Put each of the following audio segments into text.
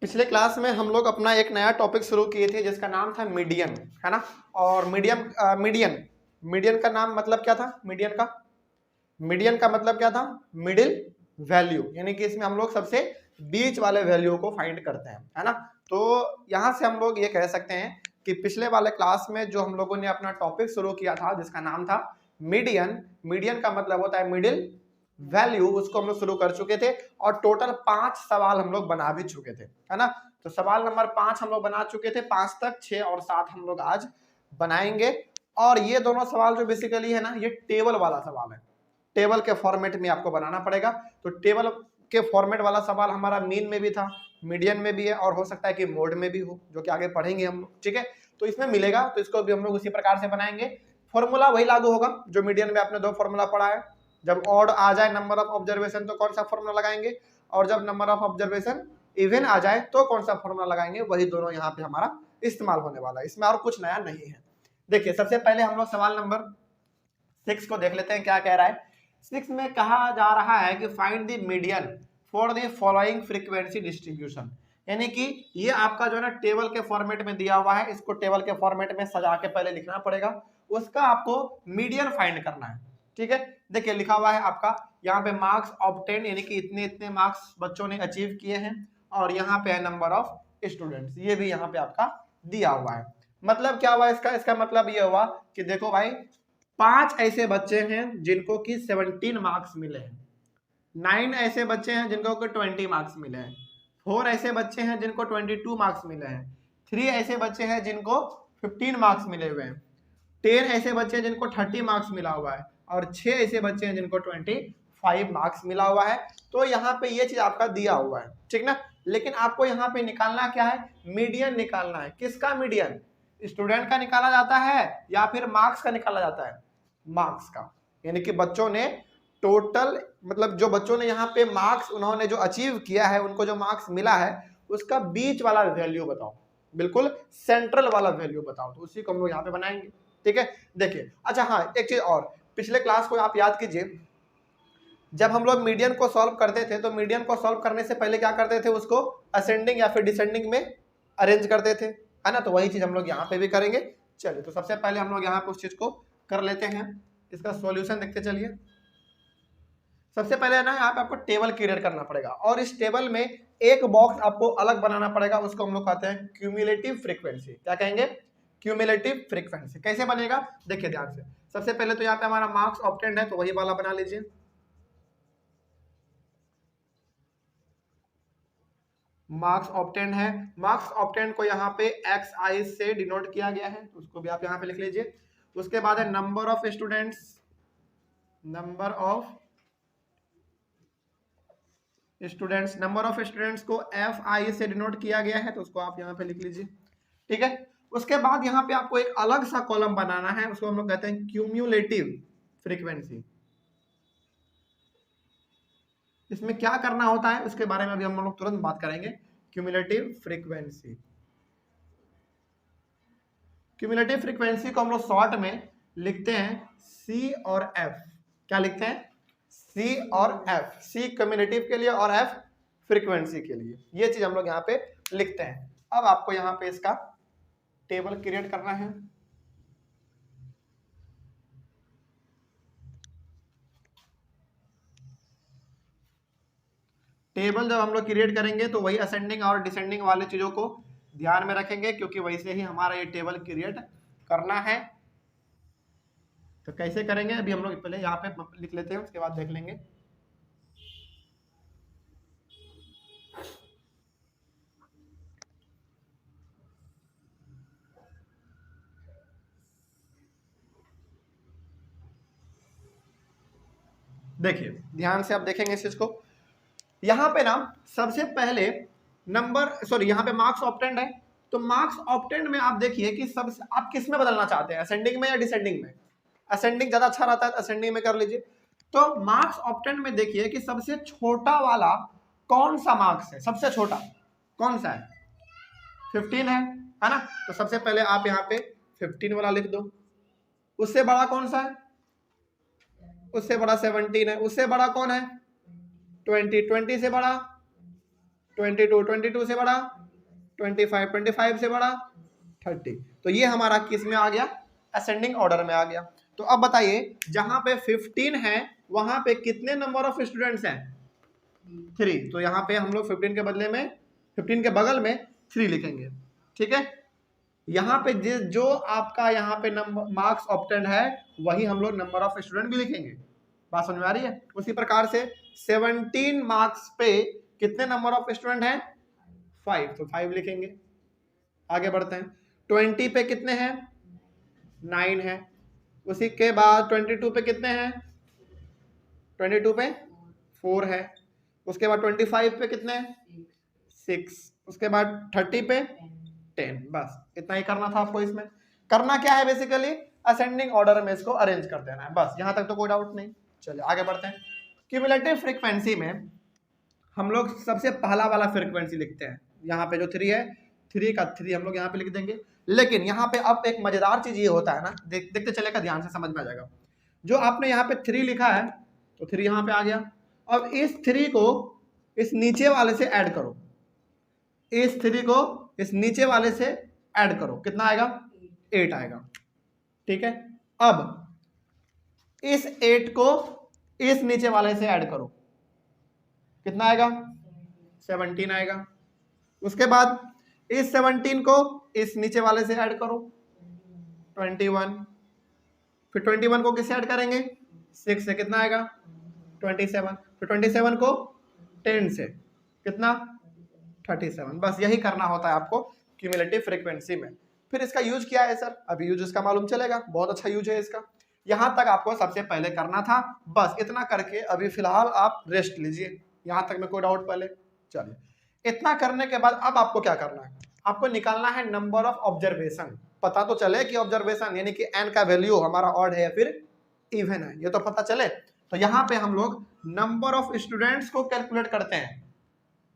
पिछले क्लास में हम लोग अपना एक नया टॉपिक शुरू किए थे जिसका नाम था मीडियन, है ना। और मीडियन मीडियन का नाम मतलब क्या था? मीडियन का मतलब क्या था? मिडिल वैल्यू, यानी कि इसमें हम लोग सबसे बीच वाले वैल्यू को फाइंड करते हैं, है ना। तो यहां से हम लोग ये कह सकते हैं कि पिछले वाले क्लास में जो हम लोगों ने अपना टॉपिक शुरू किया था जिसका नाम था मीडियन, मीडियन का मतलब होता है मिडिल वैल्यू, उसको हम लोग शुरू कर चुके थे और टोटल 5 सवाल हम लोग बना भी चुके थे, है ना। तो सवाल नंबर 5 हम लोग बना चुके थे, 5 तक 6 और 7 हम लोग आज बनाएंगे। और ये दोनों सवाल जो बेसिकली है ना, ये टेबल वाला सवाल है, टेबल के फॉर्मेट में आपको बनाना पड़ेगा। तो टेबल के फॉर्मेट वाला सवाल हमारा मीन में भी था, मीडियन में भी है और हो सकता है कि मोड में भी हो, जो कि आगे पढ़ेंगे हम, ठीक है। तो इसमें मिलेगा, तो इसको भी हम लोग उसी प्रकार से बनाएंगे। फॉर्मूला वही लागू होगा जो मीडियन में आपने 2 फॉर्मूला पढ़ा है। जब ऑड आ जाए नंबर ऑफ ऑब्जर्वेशन तो कौन सा फॉर्मूला लगाएंगे, और जब नंबर ऑफ ऑब्जर्वेशन इवन आ जाए तो कौन सा फॉर्मूला लगाएंगे, वही दोनों यहाँ पे हमारा इस्तेमाल होने वाला है, इसमें और कुछ नया नहीं है। देखिए सबसे पहले हम लोग सवाल नंबर 6 को देख लेते हैं क्या कह रहा है। 6 में कहा जा रहा है कि find the median for the following frequency distribution, यानी कि ये आपका जो है ना टेबल के फॉर्मेट में दिया हुआ है, इसको टेबल के फॉर्मेट में सजा के पहले लिखना पड़ेगा, उसका आपको मीडियन फाइंड करना है, ठीक है। देखिए लिखा हुआ है आपका यहाँ पे मार्क्स ऑब्टेन, यानी कि इतने इतने मार्क्स बच्चों ने अचीव किए हैं, और यहाँ पे है नंबर ऑफ स्टूडेंट्स, ये भी यहाँ पे आपका दिया हुआ है। मतलब क्या हुआ इसका मतलब ये हुआ कि देखो भाई 5 ऐसे बच्चे हैं जिनको कि 17 मार्क्स मिले हैं, 9 ऐसे बच्चे हैं जिनको कि 20 मार्क्स मिले हैं, 4 ऐसे बच्चे हैं जिनको 22 मार्क्स मिले हैं, 3 ऐसे बच्चे हैं जिनको 15 मार्क्स मिले हुए हैं, 10 ऐसे बच्चे हैं जिनको 30 मार्क्स मिला हुआ है, और 6 ऐसे बच्चे हैं जिनको 25 मार्क्स मिला हुआ है। तो यहाँ पे ये चीज आपका दिया हुआ है, ठीक ना। लेकिन आपको यहाँ पे निकालना क्या है? मीडियन निकालना है। किसका मीडियन? स्टूडेंट का निकाला जाता है या फिर मार्क्स का निकाला जाता है? मार्क्स का, यानी कि बच्चों ने टोटल, मतलब जो बच्चों ने यहाँ पे मार्क्स उन्होंने जो अचीव किया है, उनको जो मार्क्स मिला है उसका बीच वाला वैल्यू बताओ, बिल्कुल सेंट्रल वाला वैल्यू बताओ। तो उसी को हम लोग यहाँ पे बनाएंगे, ठीक है। देखिए अच्छा हाँ, एक चीज और, पिछले क्लास को आप याद कीजिए, जब हम लोग मीडियन को सॉल्व करते थे तो मीडियन को सॉल्व करने से पहले क्या करते थे, उसको असेंडिंग या फिर डिसेंडिंग में अरेंज करते थे, है ना। तो वही चीज हम लोग यहाँ पे भी करेंगे। चलिए तो सबसे पहले हम लोग यहाँ पे उस चीज को कर लेते हैं, इसका सॉल्यूशन देखते चलिए। सबसे पहले ना यहाँ पे आपको टेबल क्रिएट करना पड़ेगा, और इस टेबल में एक बॉक्स आपको अलग बनाना पड़ेगा, उसको हम लोग कहते हैं क्यूमुलेटिव फ्रीक्वेंसी। क्या कहेंगे? Cumulative frequency. कैसे बनेगा देखिए ध्यान से। सबसे पहले तो यहाँ पे हमारा मार्क्स ऑब्टेन्ड है, तो वही वाला बना लीजिए। मार्क्स ऑब्टेन्ड है, मार्क्स ऑब्टेन्ड को यहाँ पे XI से डिनोट किया गया है, तो उसको भी आप यहाँ पे लिख लीजिए। उसके बाद है number of students, number of students, number of students को FI से डिनोट किया गया है, तो उसको आप यहाँ पे लिख लीजिए, ठीक है। उसके बाद यहाँ पे आपको एक अलग सा कॉलम बनाना है, उसको हम लोग कहते हैं क्यूम्युलेटिव फ्रीक्वेंसी। इसमें क्या करना होता है उसके बारे में अभी हम लोग तुरंत बात करेंगे। क्यूमुलेटिव फ्रीक्वेंसी, क्यूमुलेटिव फ्रीक्वेंसी को हम लोग शॉर्ट में लिखते हैं C और F। क्या लिखते हैं? C और F। C क्यूमुलेटिव के लिए और F फ्रीक्वेंसी के लिए, ये चीज हम लोग यहाँ पे लिखते हैं। अब आपको यहाँ पे इसका टेबल क्रिएट करना है। टेबल जब हम लोग क्रिएट करेंगे तो वही असेंडिंग और डिसेंडिंग वाले चीजों को ध्यान में रखेंगे, क्योंकि वैसे ही हमारा ये टेबल क्रिएट करना है। तो कैसे करेंगे अभी हम लोग पहले यहाँ पे लिख लेते हैं, उसके बाद देख लेंगे। देखिए ध्यान से आप देखेंगे इस चीज को। यहाँ पे ना सबसे पहले यहाँ पे मार्क्स ऑब्टेन्ड है, तो मार्क्स ऑब्टेन्ड में आप देखिए कि सबसे आप किस में बदलना चाहते हैं, असेंडिंग में या डिसेंडिंग में? असेंडिंग ज्यादा अच्छा रहता है, असेंडिंग में कर लीजिए। तो मार्क्स ऑब्टेन्ड में देखिए कि सबसे छोटा वाला कौन सा मार्क्स है, सबसे छोटा कौन सा है? 15 है ना। तो सबसे पहले आप यहाँ पे 15 वाला लिख दो। उससे बड़ा कौन सा है? उससे बड़ा 17 है। उससे बड़ा कौन है? 20 से बड़ा 22, 22 से बड़ा 25, 25 से बड़ा 30। तो ये हमारा किस में आ गया, असेंडिंग ऑर्डर में आ गया। तो अब बताइए जहां पे 15 है वहां पे कितने नंबर ऑफ स्टूडेंट्स हैं, 3। तो यहाँ पे हम लोग 15 के बदले में 15 के बगल में 3 लिखेंगे, ठीक है। यहाँ पे जो आपका यहाँ पे नंबर मार्क्स ऑब्टेंड है वही हम लोग नंबर ऑफ स्टूडेंट भी लिखेंगे। बात समझ में आ रही है। उसी प्रकार से 17 मार्क्स पे कितने नंबर ऑफ स्टूडेंट हैं, 5, तो 5 लिखेंगे। आगे बढ़ते हैं। 20 पे कितने हैं, 9 है। उसी के बाद 22 पे कितने हैं, 22 पे 4 है। उसके बाद 25 पे कितने हैं, 6। उसके बाद 30 पे 10। बस इतना ही करना था आपको। इसमें करना क्या है, बेसिकली असेंडिंग ऑर्डर में इसको अरेंज कर देना है, बस। यहां तक तो कोई डाउट नहीं। चलिए आगे बढ़ते हैं। क्यूमुलेटिव फ्रीक्वेंसी में हम लोग सबसे पहला वाला फ्रीक्वेंसी लिखते हैं। यहाँ पे जो 3 है, 3 का 3 हम लोग यहाँ पे लिख देंगे। लेकिन यहाँ पे अब एक मजेदार चीज ये होता है ना, देखते चलेगा, ध्यान से समझ में आ जाएगा। जो आपने यहाँ पे 3 लिखा है तो 3 यहाँ पे आ गया। अब इस 3 को इस नीचे वाले से ऐड करो, इस 3 को इस नीचे वाले से ऐड करो, कितना आएगा, 8 आएगा, ठीक है। अब इस 8 को इस नीचे वाले से ऐड करो, कितना आएगा, 17 आएगा। उसके बाद इस 17 को इस नीचे वाले से ऐड करो, 21। फिर 21 को किससे ऐड करेंगे, 6 से, कितना आएगा, 27। फिर 27 को 10 से, कितना, 37। बस यही करना होता है आपको क्यूमुलेटिव फ्रीक्वेंसी में। फिर इसका यूज क्या है सर, अभी यूज इसका मालूम चलेगा। बहुत अच्छा यूज है इसका। यहां तक आपको सबसे पहले करना था, बस इतना करके अभी फिलहाल आप रेस्ट लीजिए। यहां तक में कोई डाउट पहले, चलिए। इतना करने के बाद अब आपको क्या करना है, आपको निकालना है नंबर ऑफ ऑब्जर्वेशन। पता तो चले कि ऑब्जर्वेशन यानी कि एन का वैल्यू हमारा ऑड है या फिर इवन है, ये तो पता चले। तो यहाँ पे हम लोग नंबर ऑफ स्टूडेंट्स को कैलकुलेट करते हैं।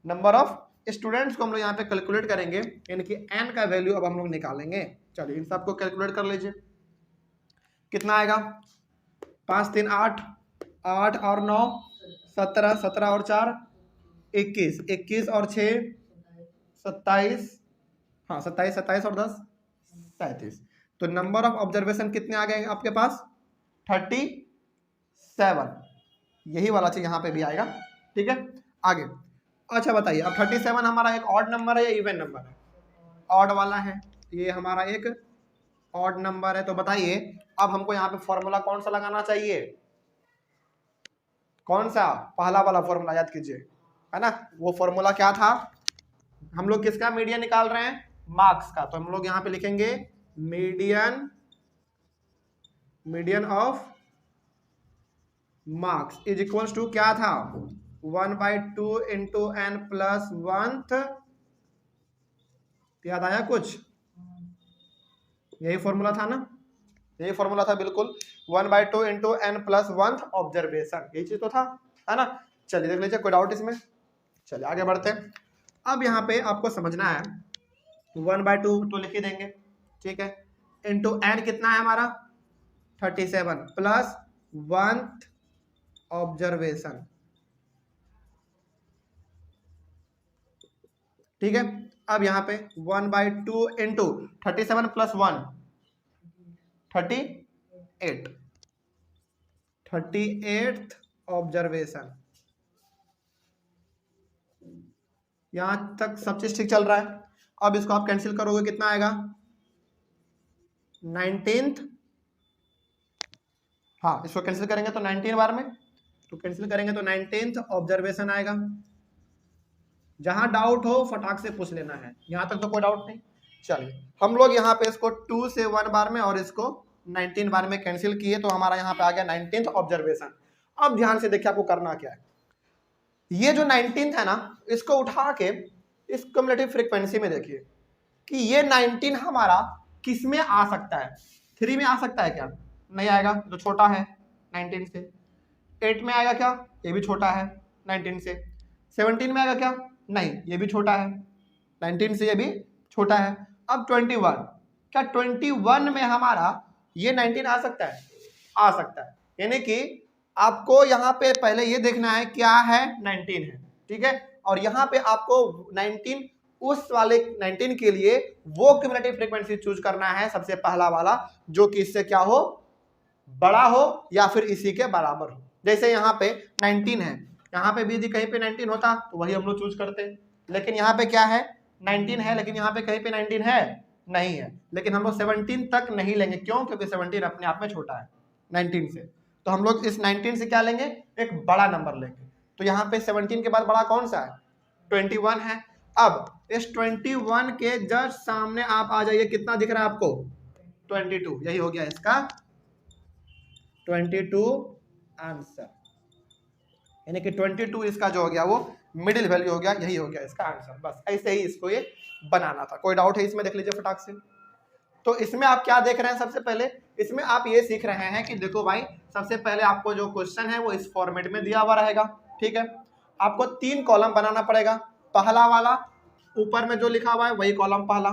नंबर ऑफ स्टूडेंट्स को हम लोग यहाँ पे कैलकुलेट करेंगे, यानी कि एन का वैल्यू अब हम लोग निकालेंगे। चलिए इन सबको कैलकुलेट कर लीजिए, कितना आएगा, 5 3 8, 8 और 9 17, 17 और 4 21, 21 और 6 27, हाँ 27, 27 और 10 37। तो नंबर ऑफ ऑब्जर्वेशन कितने आ गए आपके पास, 37। यही वाला चीज यहाँ पे भी आएगा, ठीक है। आगे अच्छा बताइए, अब 37 हमारा एक ऑड नंबर है या इवन नंबर है, ऑड वाला है। ये हमारा एक ऑड नंबर है। तो बताइए अब हमको यहाँ पे फॉर्मूला कौन सा लगाना चाहिए, कौन सा, पहला वाला फॉर्मूला याद कीजिए, है ना। वो फॉर्मूला क्या था, हम लोग किसका मीडियन निकाल रहे हैं, मार्क्स का। तो हम लोग यहाँ पे लिखेंगे median, median of marks is equals to क्या था, 1/2 इंटू एन प्लस 1th। याद आया कुछ, यही फॉर्मूला था ना, यही फॉर्मूला था बिल्कुल, 1/2 into N plus 1th observation, यही चीज तो था, है ना। चलिए देख लीजिए, कोई डाउट इसमें। चलिए आगे बढ़ते हैं। अब यहाँ पे आपको समझना है, 1/2 तो लिख ही देंगे, ठीक है, इंटू एन कितना है हमारा 37 प्लस 1th ऑब्जर्वेशन, ठीक है। अब यहाँ पे 1/2 इंटू 37 प्लस 1 38, 38th ऑब्जर्वेशन। यहां तक सब चीज ठीक चल रहा है। अब इसको आप कैंसिल करोगे, कितना आएगा, 19th, हाँ इसको कैंसिल करेंगे तो 19 बार में, तो कैंसिल करेंगे तो 19th ऑब्जर्वेशन आएगा। जहां डाउट हो फटाक से पूछ लेना है, यहां तक तो कोई डाउट नहीं। चलिए हम लोग यहाँ पे इसको 2 से 1 बार में और इसको 19 बार में कैंसिल किए, तो हमारा यहाँ पे आ गया 19th ऑब्जर्वेशन। अब ध्यान से देखिए आपको करना क्या है, ये जो 19th है ना, इसको उठा के इस क्युमुलेटिव फ्रीक्वेंसी में देखिए कि ये 19 हमारा किस में आ सकता है, 3 में आ सकता है क्या, नहीं आएगा, जो छोटा है 19 से। 8 में आएगा क्या, ये भी छोटा है 19 से। 17 में आएगा क्या, नहीं ये भी छोटा है 19 से, ये भी छोटा है। अब 21, क्या 21 में हमारा ये 19 आ सकता है, आ सकता है। यानी कि आपको यहाँ पे पहले ये देखना है क्या है, 19 है, ठीक है। और यहाँ पे आपको 19 उस वाले 19 के लिए वो क्यूमुलेटिव फ्रीक्वेंसी चूज करना है सबसे पहला वाला, जो कि इससे क्या हो, बड़ा हो या फिर इसी के बराबर हो। जैसे यहाँ पे 19 है, यहाँ पे भी यदि कहीं पे 19 होता तो वही हम लोग चूज करते, लेकिन यहाँ पे क्या है, 19 है, लेकिन यहाँ पे कहीं पे 19 है नहीं है, लेकिन हम लोग 17 तक नहीं लेंगे। क्यों? क्योंकि 17 अपने आप में छोटा है 19 से, तो हम लोग इस 19 से क्या लेंगे, एक बड़ा नंबर लेंगे। तो यहाँ पे 17 के बाद बड़ा कौन सा है, 21 है। अब इस 21 के जस्ट सामने आप आ जाइए, कितना दिख रहा है आपको, 22, यही हो गया इसका 22 आंसर, यानी कि 22 इसका जो हो गया वो मिडिल वैल्यू हो गया, यही हो गया इसका आंसर। बस ऐसे ही इसको ये बनाना था। कोई डाउट है इसमें, देख लीजिए फटाक से। तो इसमें आप क्या देख रहे हैं, सबसे पहले इसमें आप ये सीख रहे हैं कि देखो भाई, सबसे पहले आपको जो क्वेश्चन है वो इस फॉर्मेट में दिया हुआ रहेगा, ठीक है। आपको 3 कॉलम बनाना पड़ेगा। पहला वाला ऊपर में जो लिखा हुआ है वही कॉलम पहला,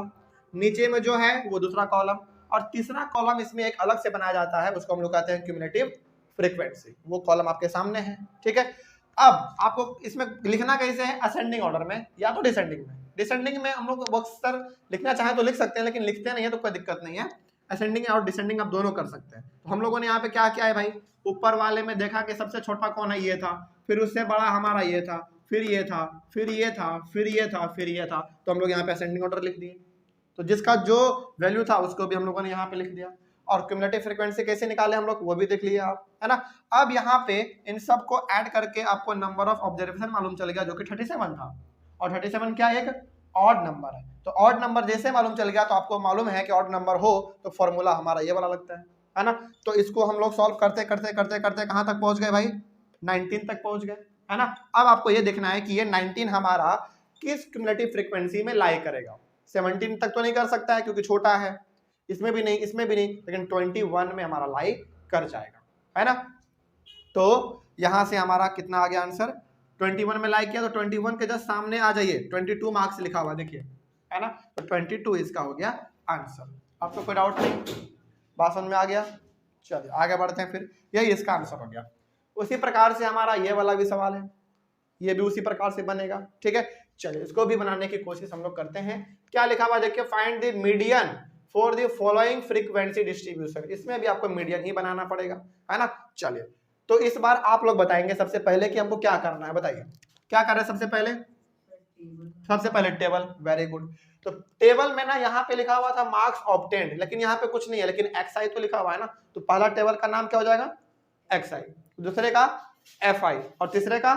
नीचे में जो है वो दूसरा कॉलम, और तीसरा कॉलम इसमें एक अलग से बनाया जाता है, उसको हम लोग कहते हैं क्यूमुलेटिव फ्रीक्वेंसी। वो कॉलम आपके सामने है, ठीक है। अब आपको इसमें लिखना कैसे है, असेंडिंग ऑर्डर में या तो डिसेंडिंग में। डिसेंडिंग में हम लोग अक्सर लिखना चाहे तो लिख सकते हैं, लेकिन लिखते नहीं है तो कोई दिक्कत नहीं है। असेंडिंग और डिसेंडिंग आप दोनों कर सकते हैं। तो हम लोगों ने यहाँ पे क्या किया है भाई, ऊपर वाले में देखा कि सबसे छोटा कौन है, ये था, फिर उससे बड़ा हमारा ये था, फिर ये था, फिर ये था, फिर ये था, फिर ये था, तो हम लोग यहाँ पे असेंडिंग ऑर्डर लिख दिए। तो जिसका जो वैल्यू था उसको भी हम लोगों ने यहाँ पे लिख दिया। और क्यूमुलेटिव फ्रीक्वेंसी कैसे निकाले हम लोग, वो भी देख लिया आप, है ना। अब यहाँ पे इन सब को ऐड करके आपको नंबर ऑफ ऑब्जर्वेशन मालूम चल गया, जो कि 37 था। और 37 क्या, एक ऑड नंबर है। तो ऑड नंबर जैसे मालूम चल गया, तो आपको मालूम है कि ऑड नंबर हो तो फॉर्मूला हमारा ये वाला लगता है ना। तो इसको हम लोग सॉल्व करते करते करते करते कहाँ तक पहुंच गए भाई, 19 तक पहुंच गए, है ना। अब आपको ये देखना है कि ये 19 हमारा किस क्यूमुलेटिव फ्रीक्वेंसी में लाई करेगा। 17 तक तो नहीं कर सकता है क्योंकि छोटा है, इसमें भी नहीं, इसमें भी नहीं, लेकिन 21 में हमारा लाई कर जाएगा, है ना। तो यहां से हमारा कितना आ गया आंसर, 21 में लाई किया, तो 21 के जस्ट सामने आ जाइए, 22 मार्क्स लिखा हुआ देखिए, है ना। तो 22 इसका हो गया आंसर। आपको कोई डाउट नहीं, बात समझ में आ गया। चलिए आगे बढ़ते हैं, फिर यही इसका आंसर हो गया। उसी प्रकार से हमारा ये वाला भी सवाल है, ये भी उसी प्रकार से बनेगा, ठीक है। चलिए इसको भी बनाने की कोशिश हम लोग करते हैं। क्या लिखा हुआ देखिए, find the median for the following frequency distribution. इसमें भी आपको मीडियन ही बनाना पड़ेगा, है ना। चलिए तो इस बार आप लोग बताएंगे सबसे पहले कि हमको क्या करना है, बताइए क्या कर रहे हैं सबसे पहले। सबसे पहले टेबल, वेरी गुड। तो टेबल में ना यहाँ पे लिखा हुआ था मार्क्स ऑब्टेन्ड, लेकिन यहाँ पे कुछ नहीं है, लेकिन एक्स आई तो लिखा हुआ है ना। तो पहला टेबल का नाम क्या हो जाएगा, एक्स आई, दूसरे का एफ आई, और तीसरे का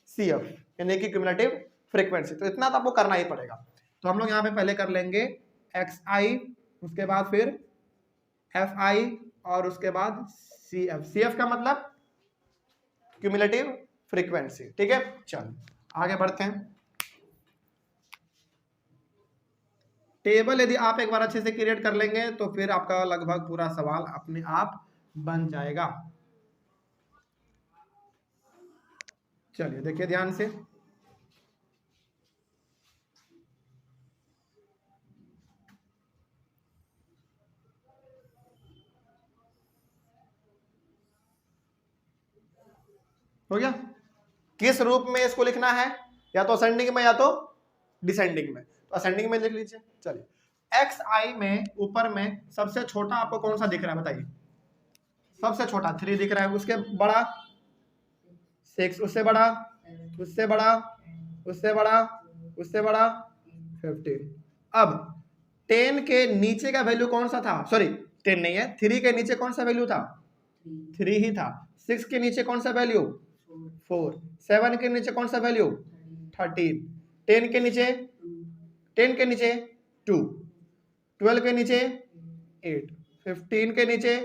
सी एफ, यानी कि क्यूमुलेटिव फ्रीक्वेंसी। तो इतना तो आपको करना ही पड़ेगा। तो हम लोग यहाँ पे पहले कर लेंगे एक्स आई, उसके बाद फिर एफ आई, और उसके बाद सी एफ। सी एफ का मतलब क्यूमुलेटिव फ्रीक्वेंसी, ठीक है। चल आगे बढ़ते हैं। टेबल यदि आप एक बार अच्छे से क्रिएट कर लेंगे तो फिर आपका लगभग पूरा सवाल अपने आप बन जाएगा। चलिए देखिए ध्यान से, हो गया। किस रूप में इसको लिखना है, या तो असेंडिंग में या तो डिसेंडिंग में। तो असेंडिंग में लिख लीजिए। चलिए एक्स आई में ऊपर में सबसे छोटा आपको कौन सा दिख रहा है, बताइए। सबसे छोटा 3 दिख रहा है, उसके बड़ा 6, उससे बड़ा, उससे बड़ा, उससे बड़ा, उससे बड़ा 15। अब 10 के नीचे का वैल्यू कौन सा था, सॉरी 10 नहीं है, 3 के नीचे कौन सा वैल्यू था, 3 ही था। 6 के नीचे कौन सा वैल्यू, 4। 7 के नीचे कौन सा वैल्यू, 13। 10 के नीचे 2। 12 के नीचे 8। 15 के नीचे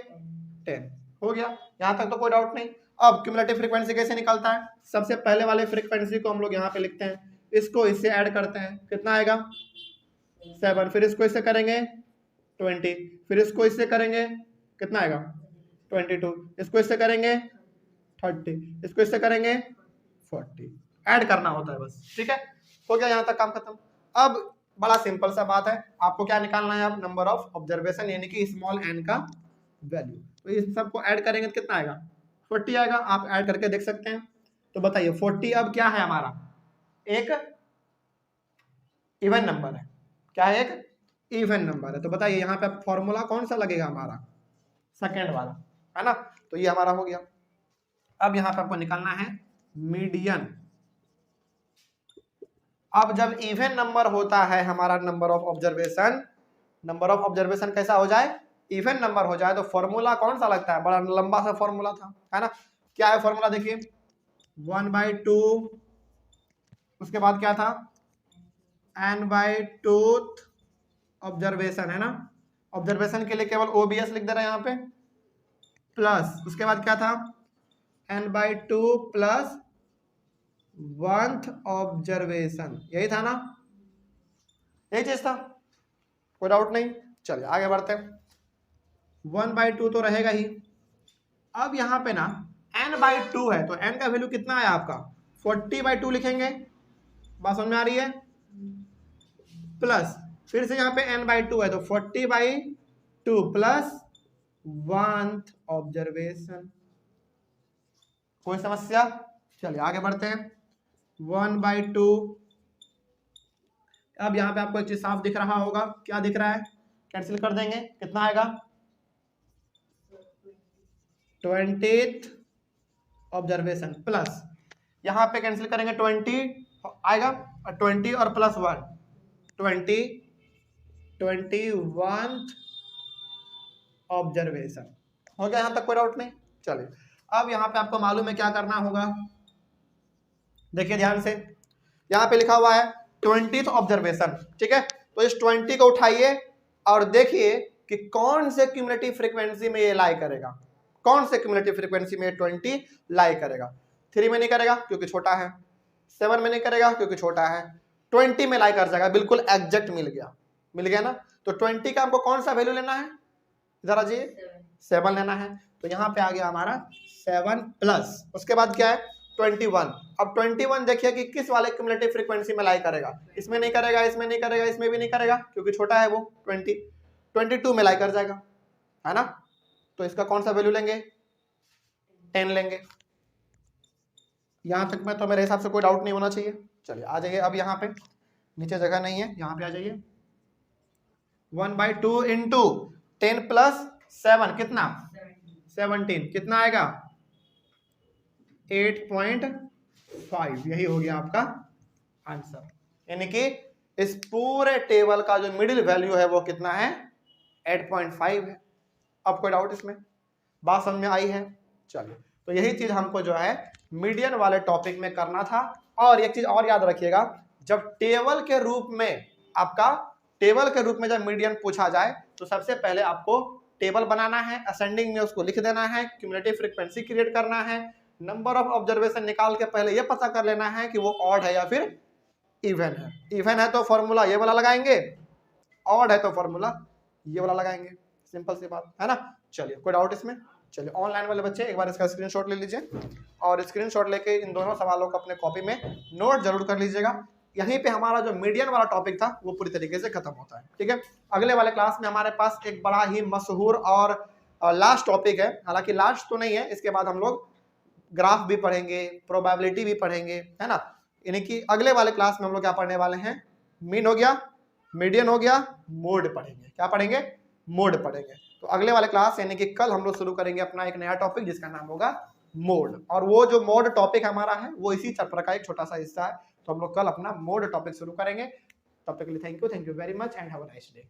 10। हो गया, यहां तक तो कोई डाउट नहीं। अब क्यूमुलेटिव फ्रीक्वेंसी कैसे निकलता है, सबसे पहले वाले फ्रीक्वेंसी को हम लोग यहाँ पे लिखते हैं, इसको इससे ऐड करते हैं, कितना आएगा 7, फिर इसको इससे करेंगे 20, फिर इसको इससे करेंगे कितना आएगा 22, इसको इससे करेंगे 30, इसको इससे करेंगे 40। ऐड करना होता है बस, ठीक है। हो गया, यहाँ तक काम खत्म। अब बड़ा सिंपल सा बात है, आपको क्या निकालना है, अब नंबर ऑफ ऑब्जर्वेशन यानी कि स्मॉल एन का वैल्यू। तो इस सबको ऐड करेंगे तो कितना आएगा 40 आएगा। आप ऐड करके देख सकते हैं। तो बताइए 40 अब क्या है हमारा, एक इवन नंबर है। क्या है? एक इवन नंबर है। तो बताइए यहाँ पे फॉर्मूला कौन सा लगेगा हमारा? सेकेंड वाला, है ना। तो ये हमारा हो गया। अब यहाँ पे आपको निकालना है मीडियन। अब जब इवन नंबर होता है हमारा number of observation, number of observation कैसा हो जाए? इवन नंबर हो जाए, तो फॉर्मूला कौन सा लगता है? बड़ा लंबा सा फॉर्मूला था, है ना। क्या है फॉर्मूला? देखिए 1/2, उसके बाद क्या था? n/2 ऑब्जर्वेशन, है ना। ऑब्जर्वेशन के लिए केवल OBS लिख दे रहे हैं यहाँ पे, प्लस उसके बाद क्या था? n/2 प्लस 1th ऑब्जर्वेशन, यही था ना, यही चीज था, कोई डाउट नहीं। चलिए आगे बढ़ते हैं। 1/2 तो रहेगा ही। अब यहाँ पे ना n/2 है, तो n का वैल्यू कितना है आपका? 40/2 लिखेंगे, बात समझ में आ रही है। प्लस फिर से यहाँ पे n/2 है, तो 40/2 प्लस 1th ऑब्जर्वेशन। कोई समस्या? चलिए आगे बढ़ते हैं। 1/2। अब यहाँ पे आपको एक चीज साफ दिख रहा होगा, क्या दिख रहा है? कैंसिल कर देंगे, कितना आएगा? 20th ऑब्जर्वेशन प्लस यहाँ पे कैंसिल करेंगे 20 आएगा, 20 और प्लस 1 21th ऑब्जर्वेशन। हो गया यहाँ तक, कोई डाउट नहीं। चलिए अब यहाँ पे आपको मालूम है क्या करना होगा, देखिए ध्यान से। यहाँ पे लिखा हुआ है 20th ऑब्जर्वेशन, ठीक है। तो इस 20 को उठाइए और देखिए कि कौन से क्यूमुलेटिव फ्रीक्वेंसी में ये लाई करेगा, कौन से क्यूमुलेटिव फ्रीक्वेंसी में 20 लाई करेगा। 3 में नहीं करेगा क्योंकि छोटा है, 7 में नहीं करेगा क्योंकि छोटा है, 20 में लाई कर जाएगा, बिल्कुल एग्जैक्ट मिल गया ना। तो 20 का हमको कौन सा वैल्यू लेना है? जरा जी 7 लेना है। तो यहाँ पे आ गया हमारा 7 प्लस उसके बाद क्या है? 21। अब 21 देखिए कि किस वाले क्यूमुलेटिव फ्रीक्वेंसी में लाई करेगा। इसमें नहीं करेगा, इसमें नहीं करेगा, इसमें भी नहीं करेगा क्योंकि छोटा है वो 20। 22 में लाई कर जाएगा, है ना। तो इसका कौन सा वैल्यू लेंगे? 10 लेंगे। यहां तक में तो मेरे हिसाब से कोई डाउट नहीं होना चाहिए। चलिए आ जाइए, अब यहाँ पे नीचे जगह नहीं है, यहाँ पे आ जाइए। 1/2 इंटू 10 प्लस 7 कितना? 17, कितना आएगा? 8.5। यही हो गया आपका आंसर। यानी कि इस पूरे टेबल का जो मिडिल वैल्यू है वो कितना है? 8.5 है। अब कोई डाउट इसमें? बात समझ में आई है? चलिए, तो यही चीज हमको जो है मीडियन वाले टॉपिक में करना था। और एक चीज और याद रखिएगा, जब टेबल के रूप में आपका जब मीडियन पूछा जाए तो सबसे पहले आपको टेबल बनाना है, असेंडिंग में उसको लिख देना है, क्यूमुलेटिव फ्रीक्वेंसी क्रिएट करना है, नंबर ऑफ ऑब्जर्वेशन निकाल के पहले ये पता कर लेना है कि वो ऑड है या फिर इवन है। इवन है तो फॉर्मूला ये वाला लगाएंगे, ऑड है तो फॉर्मूला ये वाला लगाएंगे, सिंपल सी बात है ना। चलिए कोई डाउट इसमें? चलिए ऑनलाइन वाले बच्चे एक बार इसका स्क्रीनशॉट ले लीजिए और स्क्रीनशॉट लेके इन दोनों सवालों को अपने कॉपी में नोट जरूर कर लीजिएगा। यहीं पे हमारा जो मीडियन वाला टॉपिक था वो पूरी तरीके से खत्म होता है, ठीक है। अगले वाले क्लास में हमारे पास एक बड़ा ही मशहूर और लास्ट टॉपिक है, हालांकि लास्ट तो नहीं है, इसके बाद हम लोग ग्राफ भी पढ़ेंगे, प्रोबेबिलिटी भी पढ़ेंगे, है ना। यानी कि अगले वाले क्लास में हम लोग क्या पढ़ने वाले हैं? मीन हो गया, मीडियन हो गया, मोड पढ़ेंगे। क्या पढ़ेंगे? मोड पढ़ेंगे। तो अगले वाले क्लास यानी कि कल हम लोग शुरू करेंगे अपना एक नया टॉपिक जिसका नाम होगा मोड। और वो जो मोड टॉपिक हमारा है वो इसी चैप्टर का एक छोटा सा हिस्सा है। तो हम लोग कल अपना मोड टॉपिक शुरू करेंगे। तब तक के लिए thank you very much and have a nice day.